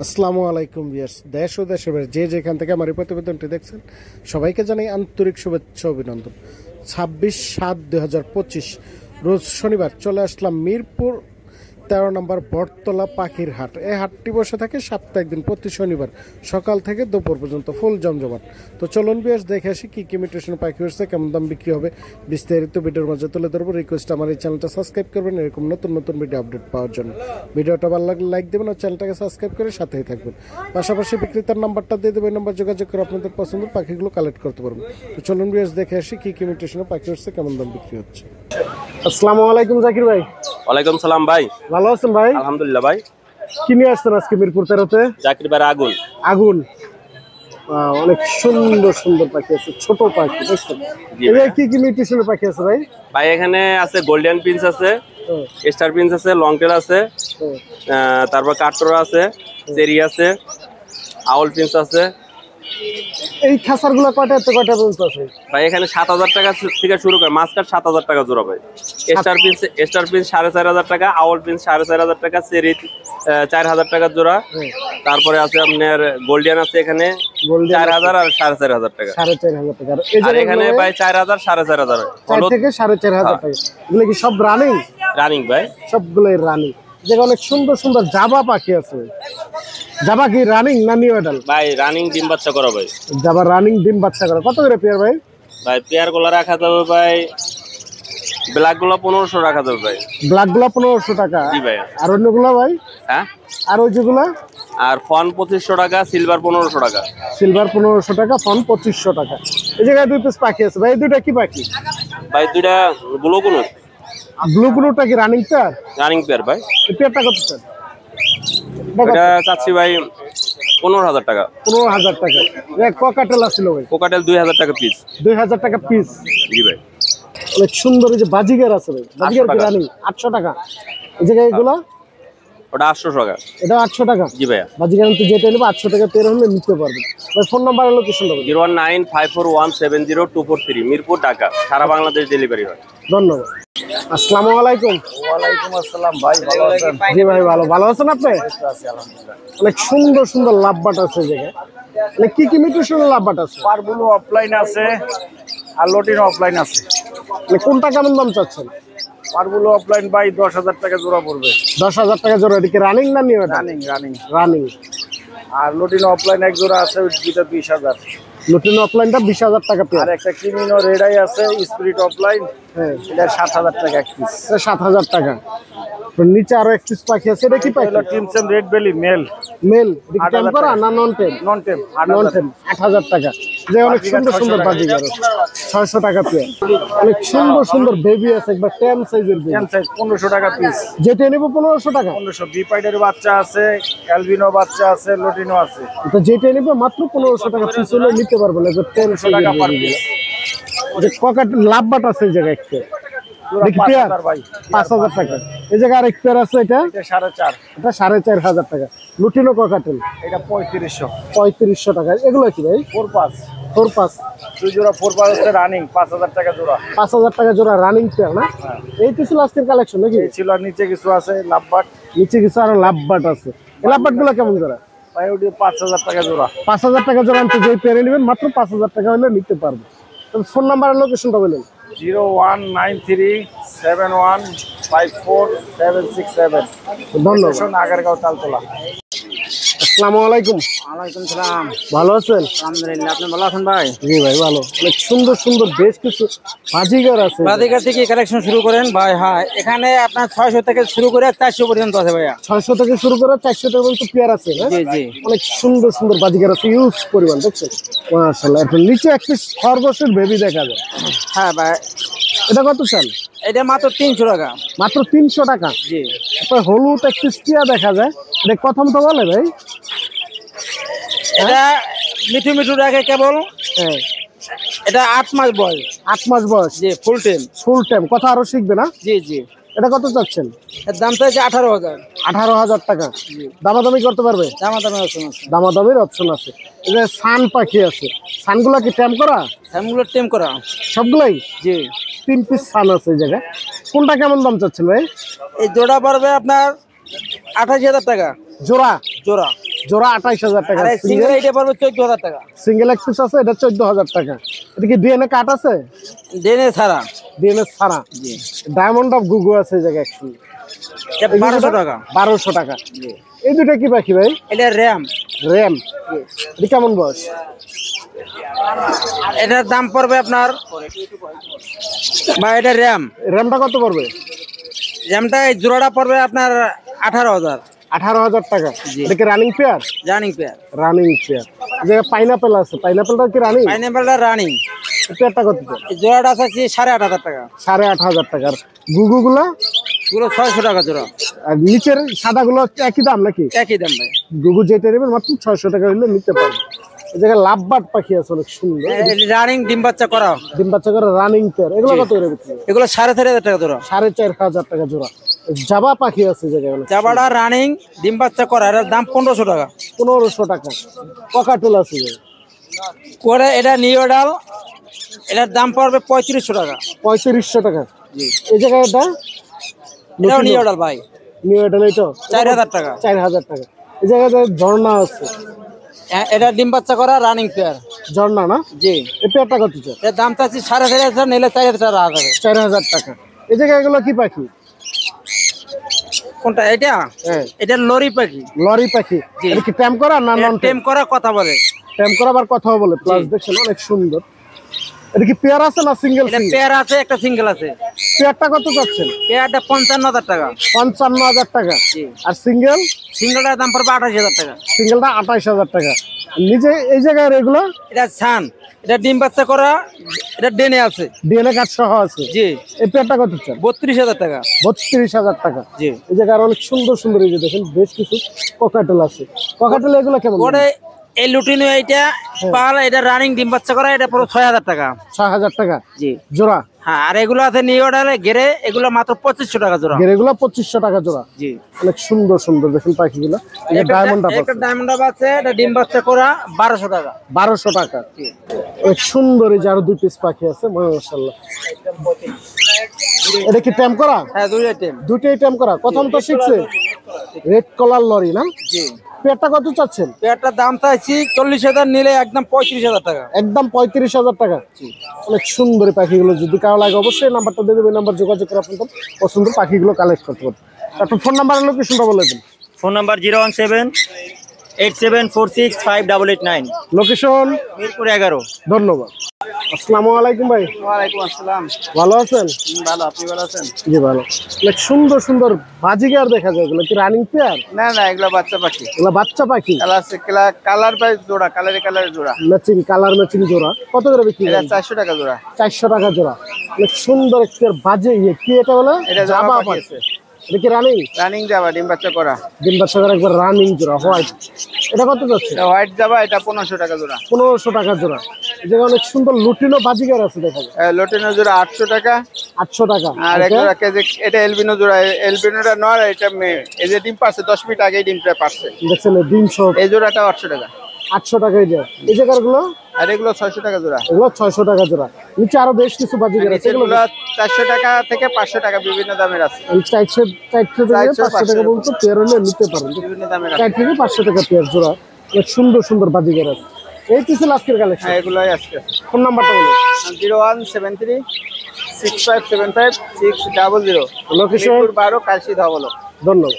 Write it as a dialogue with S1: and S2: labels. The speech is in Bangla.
S1: আসসালামু আলাইকুম ভিউয়ার্স, দেশ ও দেশের বাইরে যে যেখান থেকে আমার এই প্রতিবেদনটি দেখছেন সবাইকে জানাই আন্তরিক শুভেচ্ছা অভিনন্দন। 26/7/2025 রোজ শনিবার চলে আসলাম মিরপুর 13 নম্বর বটতলা পাখির হাট। এই হাটটি বসে থাকে সপ্তাহে একদিন প্রতি শনিবার সকাল থেকে দুপুর পর্যন্ত ফুল জমজমাট। তো চলুন ভিউয়ার্স দেখে আসি কী কী মিউটেশন পাখি হচ্ছে, কেমন দাম বিক্রি হবে, বিস্তারিত ভিডিওর মাঝে তুলে ধরবো। রিকোয়েস্ট আমার এই চ্যানেলটা সাবস্ক্রাইব করবেন এরকম নতুন নতুন ভিডিও আপডেট পাওয়ার জন্য। ভিডিওটা ভালো লাগলে লাইক দেবেন আর চ্যানেলটাকে সাবস্ক্রাইব করে সাথেই থাকবেন। পাশাপাশি বিক্রেতার নাম্বারটা দিয়ে দেবেন, নাম্বার যোগাযোগ করে আপনাদের পছন্দের পাখিগুলো কালেক্ট করতে পারবেন। তো চলুন ভিউয়ার্স দেখে আসি কী কী মিউটেশনে পাখি হচ্ছে, কেমন দাম বিক্রি হচ্ছে। আসসালামু আলাইকুম জাকির ভাই।
S2: ওয়ালাইকুম সালাম ভাই,
S1: ভালো আছেন ভাই?
S2: আলহামদুলিল্লাহ ভাই।
S1: কি নিয়ে আসছেন আজকে মিরপুর 13-তে?
S2: জাকির ভাই আগুন
S1: আগুন। অনেক সুন্দর সুন্দর পাখি আছে, ছোট পাখি দেখছেন। কি কি মিউটেশনের পাখি আছে ভাই?
S2: ভাই এখানে আছে গোল্ডেন প্রিন্স আছে, স্টার প্রিন্স আছে, লং টেল আছে, তারপর কাটরা আছে, চেরি আছে, আউল প্রিন্স আছে।
S1: এই খাঁচারগুলো কয়টা কয়টা পর্যন্ত আছে
S2: ভাই? এখানে 7,000 টাকা থেকে শুরু করে মাস্কাট 7,000 টাকা জোড়া ভাই। স্টার প্রিন্স 4,500 টাকা, আউল প্রিন্স 4,500 টাকা, চেরি 4,000 টাকা জোড়া। তারপরে আছে আপনার গোল্ডেন আছে এখানে 4,000 আর 4,500 টাকা।
S1: 4,500 টাকা।
S2: আর এখানে ভাই 4,000 4,500
S1: থেকে 4,500 টাকা। এগুলো কি সব রানিং?
S2: রানিং ভাই,
S1: সবগুলোই রানিং। যেগুলো অনেক সুন্দর সুন্দর জাবা পাখি আছে। জাবা কি রানিং না নিউ অ্যাডাল্ট?
S2: ভাই রানিং ডিম বাচ্চা করা ভাই।
S1: জাবা রানিং ডিম বাচ্চা করা। কত করে পেয়ার ভাই?
S2: ভাই পেয়ার গুলো রাখা যাবে ভাই, ব্ল্যাক গুলো 1500 রাখা যাবে ভাই।
S1: ব্ল্যাক গুলো 1500 টাকা।
S2: জি ভাই।
S1: আর অন্যগুলো ভাই?
S2: হ্যাঁ,
S1: আর ওই যেগুলা?
S2: আর ফন 2500 টাকা, সিলভার 1500 টাকা।
S1: সিলভার 1500 টাকা, ফন 2500 টাকা। এই জায়গায় দুই পিস পাখি আছে ভাই। এই দুইটা কি পাখি
S2: ভাই? দুইটা ব্লু কোন।
S1: ব্লু কোনটা কি রানিং পেয়ার?
S2: রানিং পেয়ার ভাই।
S1: এই পেয়ারটা কত স্যার?
S2: এটা চাচ্ছি ভাই 15,000 টাকা।
S1: 15,000 টাকা। এক ককাটেল আছিল ভাই।
S2: কোকাটেল 2,000 টাকা পিস।
S1: 2,000 টাকা পিস।
S2: জি ভাই।
S1: অনেক সুন্দর। এই যে বাজিগার আছে ভাই। বাজিগার কি রানিং? 800 টাকা। এই জায়গায় এগুলা?
S2: ওটা 800 টাকা।
S1: এটা 800 টাকা।
S2: জি ভাইয়া।
S1: বাজিগার তো যেটা নেবে 800 টাকা পেয়ার হলে নিতে পারবেন ভাই। ফোন নাম্বার আর লোকেশনটা বলুন।
S2: 01954170243 মিরপুর, ঢাকা। সারা বাংলাদেশ ডেলিভারি হয়।
S1: ধন্যবাদ। আসসালামু আলাইকুম।
S3: ওয়ালাইকুম আসসালাম ভাই, ভালো আছেন?
S1: জি ভাই ভালো। ভালো আছেন আপনি? অনেক সুন্দর সুন্দর লাভবাট আছে এই জায়গায়। মানে কি কি মিউটেশনের লাভবাট আছে?
S3: পারগুলো অফলাইন আছে আর লটিন অফলাইন আছে।
S1: মানে কোনটা কেমন দাম চাচ্ছেন?
S3: পারগুলো অফলাইন ভাই 10,000 টাকা জোড়া পড়বে।
S1: 10,000 টাকা জোড়া। এদিকে রানিং না নিউ?
S3: Running running.
S1: রানিং।
S3: আর লটিন অফলাইন এক জোড়া আছে, দুইটা 20,000।
S1: লটিন অফলাইনটা 20,000 টাকা
S3: আর
S1: পেয়ার।
S3: একটা কিমিনো রেডাই আছে স্পিরিট অফলাইন,
S1: হ্যাঁ,
S3: এটা 7,000 টাকা এক পিস।
S1: 7,000 টাকা। নিচে আরো এক পিস পাখি আছে। এটা কি পাখি?
S3: হলো টিমসেম রেড বেলি মেল।
S1: মেল। টেম করা না নন টেম?
S3: নন টেম।
S1: নন টেম 8,000 টাকা। যে অনেক সুন্দর সুন্দর বাজিগার আছে। 600 টাকা পেয়ার। অনেক সুন্দর সুন্দর বেবি আছে, একবার টেম সাইজের বেবি।
S3: টেম সাইজ 1500 টাকা পিস।
S1: যেটা নেব 1500 টাকা।
S3: 1500। বিপাইডের বাচ্চা আছে, অ্যালবিনো বাচ্চা আছে, লটিনো আছে।
S1: তো যেটা নেব মাত্র 1500 টাকা পিস হলে নিতে পারবেন। যে 1000
S3: টাকা পার পিস।
S1: যে ককাট লাভবাট আছে এই জায়গায় একটা। দেখি পেয়ার 5,000 টাকা। এই জায়গায় আরেক পেয়ার আছে, এটা
S3: 4,500।
S1: এটা 4,500 টাকা। লুটিনো ককাটেল
S3: এটা 3500।
S1: 3500 টাকা। এগুলো কি ভাই?
S3: 4-5।
S1: 4-5।
S3: দুই জোড়া 4-5 আছে রানিং, 5,000 টাকা জোড়া।
S1: 5,000 টাকা জোড়া রানিং পেয়ার না? এই তো ছিল আজকের কালেকশন নাকি?
S3: এই ছিল। আর নিচে কিছু আছে লাভবাট।
S1: নিচে কিছু আরো লাভবাট আছে। এই লাভবাট গুলো কেমন জোড়া?
S3: ভাই ওটি 5,000 টাকা জোড়া।
S1: 5,000 টাকা জোড়া। আনতে যেই পেয়ারে নেবেন মাত্র 5,000 টাকা হলে নিতে পারবেন। তবে ফোন নাম্বার আর লোকেশনটা বলেন।
S3: 019371546767।
S1: ধন্যবাদ।
S3: আগারগাঁও তালতলা।
S1: আসসালামু আলাইকুম।
S3: ওয়ালাইকুম সালাম।
S1: ভালো আছেন?
S3: আলহামদুলিল্লাহ, আপনি ভালো আছেন ভাই?
S1: জি ভাই ভালো। অনেক সুন্দর সুন্দর বেশ কিছু বাজিগার আছে।
S4: বাজিকার থেকে কালেকশন শুরু করেন ভাই। হ্যাঁ, এখানে আপনার 600 থেকে শুরু করে 400 পর্যন্ত আছে ভাইয়া।
S1: 600 থেকে শুরু করে 400 টাকা পর্যন্ত পেয়ার আছে না?
S4: জি জি।
S1: অনেক সুন্দর সুন্দর বাজিগার আছে, ইউজ পরিমাণ দেখছেন। মাশাআল্লাহ। এর নিচে একটি খরগোশের বেবি দেখা যায়।
S4: হ্যাঁ ভাই,
S1: এটা কত চাল?
S4: এটা মাত্র 300 টাকা।
S1: মাত্র 300 টাকা।
S4: জি।
S1: তারপর হলুদ একটি টিয়া দেখা যায়। এটা কথা মতো বলে ভাই?
S4: এটা মিঠু মিঠু রাখে কেবল।
S1: হ্যাঁ,
S4: এটা 8 মাস বয়স।
S1: 8 মাস বয়স।
S4: জি, ফুল টাইম।
S1: Full time. কথা আরো শিখবে না?
S4: জি জি।
S1: এটা কত চাচ্ছেন?
S4: এর দাম চাইছে 18,000।
S1: 18,000 টাকা। দামাদামি করতে পারবে?
S4: দামাদামি অপশন আছে।
S1: দামাদামির অপশন আছে। এই যে সান পাখি আছে, সানগুলা কি ট্যাম করা?
S4: স্যামগুলো টেম করা।
S1: সবগুলাই?
S4: জি।
S1: 3 পিস সান আছে এই জায়গায়। কোনটা কেমন দাম চাচ্ছেন ভাই?
S4: এই জোড়া পড়বে আপনার 28,000 টাকা
S1: জোড়া।
S4: জোড়া।
S1: জোড়া 28000 টাকা।
S4: আর সিঙ্গেল এটা পড়বে 14000 টাকা।
S1: সিঙ্গেল এক পিস আছে, এটা 14000 টাকা। এটা কি ডিএনএ কাট আছে?
S4: দেনে ছাড়া।
S1: ডিএনএ ছাড়া।
S4: জি।
S1: ডায়মন্ড অফ গুগু আছে এই জায়গায় একটু।
S4: এটা 1200 টাকা।
S1: 1200 টাকা।
S4: জি।
S1: এই দুটো কি পাখি ভাই?
S4: এটা র্যাম।
S1: র্যাম। এটা কেমন বয়স?
S4: এটার দাম পড়বে আপনার বা এটা র্যাম।
S1: র্যামটা কত পড়বে?
S4: র্যামটা এই জোড়াটা পড়বে আপনার 18000।
S1: 18000 টাকা।
S4: জি।
S1: এটা কি running pair?
S4: Running pair.
S1: Running pair. এই জায়গায় পাইনাপেল আছে, পাইনাপেলটা কি রানিং?
S4: পাইনাপেলটা রানিং।
S1: পেয়ারটা কত?
S4: এই জোড়াটা আছে 8500 টাকা।
S1: 8500 টাকা। আর গুগুগুলা?
S4: পুরো 600 টাকা জোড়া।
S1: আর নিচের সাদাগুলো একই দাম নাকি?
S4: একই দাম ভাই।
S1: গুগু যেটা নেবেন মাত্র 600 টাকা হলে নিতে পারবেন। এই জায়গায় লাভবার্ড পাখি আছে অনেক সুন্দর।
S4: রানিং ডিম বাচ্চা করা।
S1: ডিম বাচ্চা করে রানিং পেয়ার। এগুলো কত করে বিক্রি?
S4: এগুলো 4500 টাকা জোড়া।
S1: 4500 টাকা জোড়া। জাবা পাখি আছে জায়গায় অনেক।
S4: জাবাটা রানিং ডিম বাচ্চা করা, এর দাম 1500 টাকা।
S1: 1500 টাকা। ককাটেল আছে যে
S4: করে এটা নিওডাল, এটার দাম পড়বে 3500 টাকা।
S1: 3500 টাকা।
S4: জি।
S1: এই জায়গায় এটা
S4: এটাও নিওডাল ভাই।
S1: নিউ এটা এটা
S4: 4000 টাকা।
S1: 4000 টাকা। এই জায়গায় ঝর্ণা আছে।
S4: এটা ডিম বাচ্চা করা রানিং পেয়ার।
S1: ঝর্ণা না?
S4: জি।
S1: এই পেয়ারটা কত?
S4: এর দাম চাচ্ছি 4500, নিলে 4000 টাকা হবে।
S1: 4000 টাকা। এই জায়গায় এগুলো কি পাখি?
S4: কোনটা এটা?
S1: হ্যাঁ,
S4: এটা লরি পাখি।
S1: লরি পাখি।
S4: জি।
S1: এটা কি ট্যাম করা না নন
S4: টেম করা কথা বলে।
S1: ট্যাম করা আবার কথাও বলে। প্লাস দেখছেন অনেক সুন্দর। এটা কি পেয়ার আছে না সিঙ্গেল?
S4: এটা পেয়ার আছে, একটা সিঙ্গেল আছে।
S1: পেয়ারটা কত চাচ্ছেন?
S4: পেয়ারটা 55000 টাকা।
S1: 55000 টাকা।
S4: জি।
S1: আর সিঙ্গেল?
S4: সিঙ্গেলটার দাম পড়বে 28000 টাকা।
S1: সিঙ্গেলটা 28000 টাকা। নিজে এই জায়গায় এগুলো
S4: এটা ছান, এটা ডিম বাচ্চা করা, এটা ডেনে আছে।
S1: ডিএনএ কার্ড সহ আছে।
S4: জি।
S1: এই পেয়ারটা কত চান?
S4: 32000 টাকা।
S1: 32000 টাকা।
S4: জি।
S1: এই জায়গায় অনেক সুন্দর সুন্দর এই যে দেখেন বেশ কিছু ককাটেল আছে। ককাটেল এগুলো কেমন?
S4: ওরে এই লুটিনো এইটা পাল, এটা রানিং ডিম বাচ্চা করা, এটা পুরো 6000 টাকা।
S1: 6000 টাকা
S4: জি।
S1: জোড়া।
S4: হ্যাঁ, আর এগুলো আছে নিওডালে গেরে, এগুলো মাত্র 2500 টাকা জোড়া।
S1: এগুলো 2500 টাকা জোড়া।
S4: জি।
S1: অনেক সুন্দর সুন্দর দেখেন পাখিগুলো। এই যে ডায়মন্ড আপ
S4: একটা ডায়মন্ড আপ আছে, এটা ডিম বাচ্চা করা 1200 টাকা।
S1: 1200 টাকা। অনেক সুন্দর এই যে আরো দুই পিস পাখি আছে মাশাআল্লাহ। এটা কি ট্যাম করা?
S4: হ্যাঁ, দুই আইটেম।
S1: দুইটাই ট্যাম করা। প্রথম তো শিখছে রেড কলার লরি না?
S4: জি।
S1: পেয়ারটা কত চাচ্ছেন?
S4: পেয়ারটার দাম চাইছি 40000, নিলে একদম 35000 টাকা।
S1: একদম 35000 টাকা। অনেক সুন্দর এই পাখিগুলো। যদি কারো লাগে অবশ্যই নাম্বারটা দিয়ে দেবেন, নাম্বার যোগাযোগ করে আপনাদের পছন্দের পাখিগুলো কালেক্ট করতে পারবেন। আপনার ফোন নাম্বার আর লোকেশনটা বলে দিন।
S5: Phone number 01787465889,
S1: location
S5: Mirpur 11।
S1: ধন্যবাদ। আসসালামু আলাইকুম ভাই।
S4: ওয়ালাইকুম আসসালাম।
S1: ভালো আছেন?
S4: ভালো, আপনি ভালো আছেন?
S1: জি ভালো। অনেক সুন্দর সুন্দর বাজিগার দেখা যায়। এগুলো কি রানিং পেয়ার?
S4: না না, এগুলো বাচ্চা পাখি।
S1: এগুলো বাচ্চা পাখি।
S4: কালার বাই জোড়া, কালারে জোড়া।
S1: ম্যাচিং কালার ম্যাচিং জোড়া। কত করে বিক্রি করেন?
S4: 400 টাকা জোড়া।
S1: 400 টাকা জোড়া। অনেক সুন্দর একটা বাজে কি এটা বলে?
S4: এটা জাবা পাখি।
S1: এটা কি রানিং?
S4: রানিং জাবা, ডিম বাচ্চা করা।
S1: ডিম বাচ্চা করে একবার রানিং জোড়া হোয়াইট। এটা কত যাচ্ছে?
S4: এটা হোয়াইট জাবা, এটা 1500 টাকা জোড়া।
S1: 1500 টাকা জোড়া। এই জায়গায় অনেক সুন্দর লুটিনো বাজিগার আছে দেখা যায়।
S4: লোটেনো জোড়া 800 টাকা।
S1: 800 টাকা।
S4: আর একটা কেজি এটা এলবিনো জোড়া। এলবিনোটা নর, এটা মেয়ে। এই যে ডিম পারছে 10 মিনিট আগেই ডিমটা পারছে।
S1: দেখছেন ডিম সব।
S4: এই জোড়াটা 800 টাকা।
S1: 800 টাকা এই যায়। এই জায়গাগুলো?
S4: আর এগুলো 600 টাকা জোড়া।
S1: এগুলো 600 টাকা জোড়া। নিচে আরো বেশ কিছু বাজিগার আছে। এগুলো
S4: এগুলো 400 টাকা থেকে 500 টাকা, বিভিন্ন দামের আছে।
S1: 400 থেকে 500 টাকা পর্যন্ত পেয়ার হলে নিতে পারেন।
S4: বিভিন্ন দামের আছে।
S1: 4 থেকে 500 টাকা পেয়ার জোড়া। অনেক সুন্দর সুন্দর বাজিগার আছে। এই কিছু আজকের কালেকশন।
S4: হ্যাঁ, এগুলোই আজকে।
S1: ফোন নাম্বারটা বলুন।
S4: 01736575 600।
S1: লোকেশন?
S4: মিরপুর 12, কাশি ধবল।
S1: ধন্যবাদ।